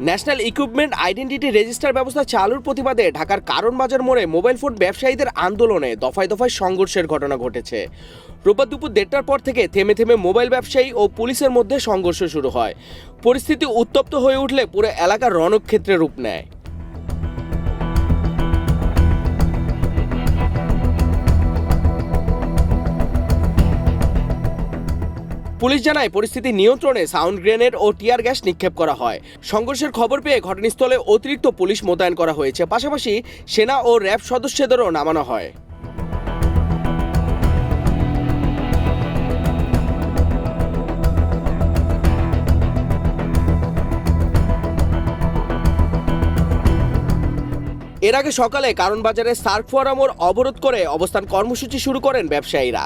National equipment identity register ব্যবস্থা চালুর প্রতিবাদে ঢাকার কারণ বাজার মোড়ে মোবাইল ফোন ব্যবসায়ীদের আন্দোলনে দফায় দফায় সংঘর্ষের ঘটনা ঘটেছে। রোববার দুপুর 1:30টার পর থেকে থেমে থেমে মোবাইল ব্যবসায়ী ও পুলিশের মধ্যে সংঘর্ষ শুরু হয়। পরিস্থিতি উত্তপ্ত হয়ে উঠলে পুরো এলাকার রণক্ষেত্রে রূপ নেয়। পুলিশ জানায় পরিস্থিতি নিয়ন্ত্রণে সাউন্ড গ্রেনেড ও টিয়ার গ্যাস নিক্ষেপ করা হয়। সংঘর্ষের খবর পেয়ে ঘটনাস্থলে অতিরিক্ত পুলিশ মোতায়েন করা হয়েছে, পাশাপাশি সেনা ও র্যাব সদস্যদেরও নামানো হয়। এর আগে সকালে কারণ বাজারে সার্ক ফোরাম অবরোধ করে অবস্থান কর্মসূচি শুরু করেন ব্যবসায়ীরা।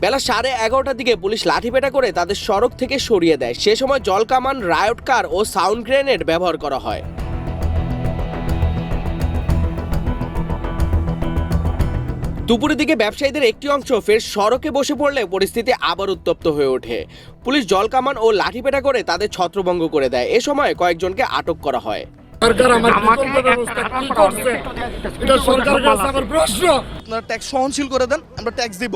বেলা 11:30টার দিকে পুলিশ লাঠিপেটা করে তাদের সড়ক থেকে সরিয়ে দেয়। সে সময় জলকামান, রায়ট কার ও সাউন্ড গ্রেনেড ব্যবহার করা হয়। দুপুরের দিকে ব্যবসায়ীদের একটি অংশ ফের সড়কে বসে পড়লে পরিস্থিতি আবার উত্তপ্ত হয়ে ওঠে। পুলিশ জলকামান ও লাঠিপেটা করে তাদের ছত্রভঙ্গ করে দেয়। এ সময় কয়েকজনকে আটক করা হয়। আপনারা ট্যাক্স সহনশীল করে দেন, আমরা ট্যাক্স দিব,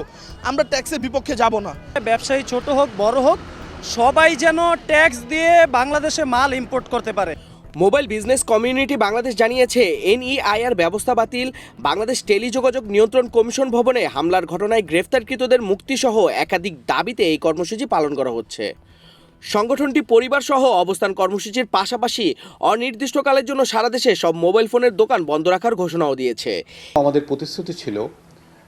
আমরা ট্যাক্সের বিপক্ষে যাব না। ব্যবসায়ী ছোট হোক বড় হোক, সবাই যেন ট্যাক্স দিয়ে বাংলাদেশে মাল ইম্পোর্ট করতে পারে। মোবাইল বিজনেস কমিউনিটি বাংলাদেশ জানিয়েছে, এনইআইআর ব্যবস্থা বাতিল, বাংলাদেশ টেলিযোগাযোগ নিয়ন্ত্রণ কমিশন ভবনে হামলার ঘটনায় গ্রেফতারকৃতদের মুক্তিসহ একাধিক দাবিতে এই কর্মসূচি পালন করা হচ্ছে। সংগঠনটি পরিবার সহ অবস্থান কর্মসূচির পাশাপাশি অনির্দিষ্টকালের জন্য সারা দেশে সব মোবাইল ফোনের দোকান বন্ধ রাখার ঘোষণাও দিয়েছে। আমাদের প্রতিশ্রুতি ছিল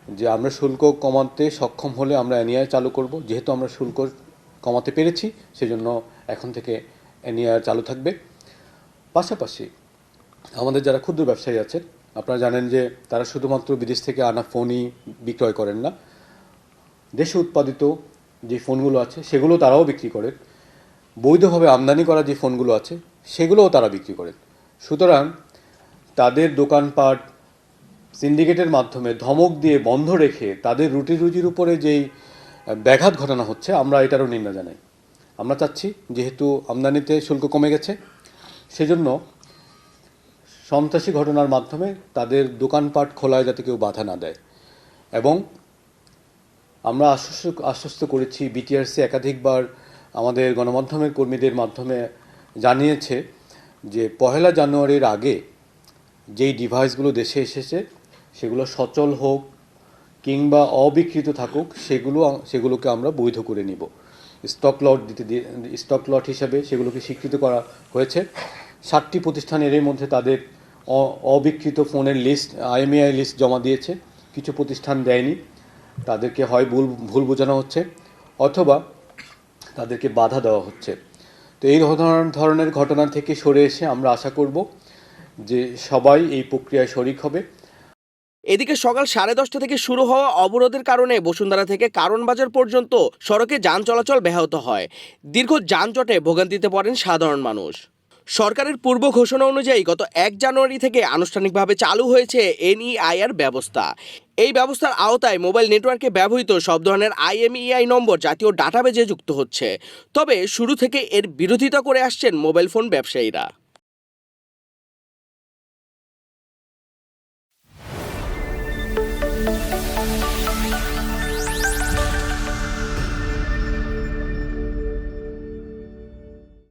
যে আমরা শুল্ক কমাতে সক্ষম হলে আমরা এনইআর চালু করব। যেহেতু আমরা শুল্ক কমাতে পেরেছি, সেজন্য এখন থেকে এনইআর চালু থাকবে। পাশাপাশি আমাদের যারা ক্ষুদ্র ব্যবসায়ী আছেন, আপনারা জানেন যে তারা শুধুমাত্র বিদেশ থেকে আনা ফোনই বিক্রয় করেন না, দেশে উৎপাদিত যে ফোনগুলো আছে সেগুলো তারাও বিক্রি করেন। বৈধভাবে আমদানি করা যে ফোনগুলো আছে সেগুলোও তারা বিক্রি করেন। সুতরাং তাদের দোকানপাট সিন্ডিকেটের মাধ্যমে ধমক দিয়ে বন্ধ রেখে তাদের রুটি রুজির উপরে যেই ব্যাঘাত ঘটানো হচ্ছে, আমরা এটারও নিন্দা জানাই। আমরা চাচ্ছি, যেহেতু আমদানিতে শুল্ক কমে গেছে, সেজন্য সন্ত্রাসী ঘটনার মাধ্যমে তাদের দোকানপাট খোলায় যাতে কেউ বাধা না দেয়। এবং আমরা আশ্বস্ত করেছি, বিটিআরসি একাধিকবার আমাদের গণমাধ্যমের কর্মীদের মাধ্যমে জানিয়েছে যে 1 জানুয়ারির আগে যেই ডিভাইসগুলো দেশে এসেছে সেগুলো সচল হোক কিংবা অবিকৃত থাকুক, সেগুলোকে আমরা বৈধ করে নিব। স্টক লট হিসাবে সেগুলোকে স্বীকৃত করা হয়েছে। 7টি প্রতিষ্ঠান এর মধ্যে তাদের অবিকৃত ফোনের লিস্ট, IMEI লিস্ট জমা দিয়েছে। কিছু প্রতিষ্ঠান দেয়নি, তাদেরকে হয় ভুল বোঝানো হচ্ছে অথবা তাদেরকে বাধা দেওয়া হচ্ছে। তো এই ধরনের ঘটনা থেকে সরে এসে আমরা আশা করব যে সবাই এই প্রক্রিয়ায় শরিক হবে। এদিকে সকাল 10:30 থেকে শুরু হওয়া অবরোধের কারণে বসুন্ধরা থেকে কারণ বাজার পর্যন্ত সড়কে যান চলাচল ব্যাহত হয়। দীর্ঘ যানজটে ভোগান্তিতে পড়েন সাধারণ মানুষ। সরকারের পূর্ব ঘোষণা অনুযায়ী গত 1 জানুয়ারি থেকে আনুষ্ঠানিকভাবে চালু হয়েছে এনইআইআর ব্যবস্থা। এই ব্যবস্থার আওতায় মোবাইল নেটওয়ার্কে ব্যবহৃত সব ধরনের IMEI নম্বর জাতীয় ডাটাবেজে যুক্ত হচ্ছে। তবে শুরু থেকে এর বিরোধিতা করে আসছেন মোবাইল ফোন ব্যবসায়ীরা।